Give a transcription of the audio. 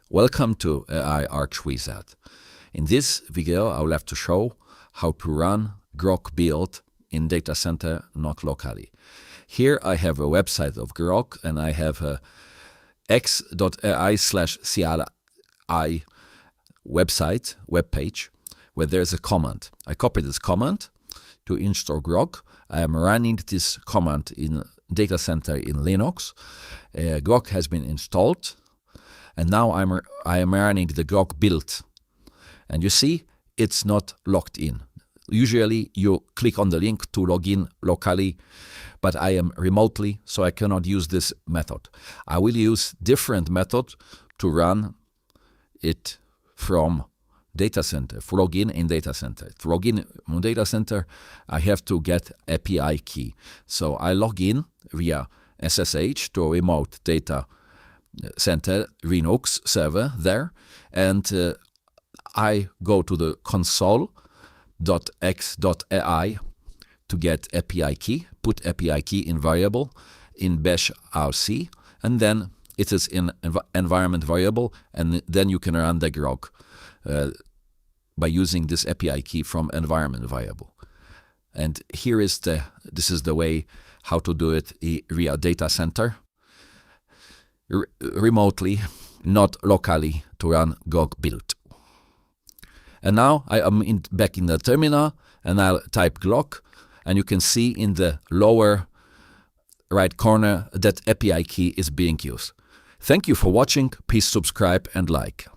Welcome to AI Arch Wizard. In this video, I will have to show how to run Groq build in data center, not locally. Here I have a website of Groq and I have a x.ai/CLI web page where there's a command. I copy this command to install Groq. I am running this command in data center in Linux. Groq has been installed, and now I am running the Groq build. And you see, it's not logged in. Usually you click on the link to log in locally, but I am remotely, so I cannot use this method. I will use different method to run it from data center, for login in data center. To log in data center, I have to get API key. So I log in via SSH to a remote data center Linux server there, and I go to the console.x.ai to get API key, put API key in variable in bash rc, and then it is in environment variable, and then you can run the Groq by using this API key from environment variable. And this is the way how to do it via data center, remotely, not locally, to run Groq build. And now I am back in the terminal, and I'll type Groq, and you can see in the lower right corner that API key is being used. Thank you for watching. Please subscribe and like.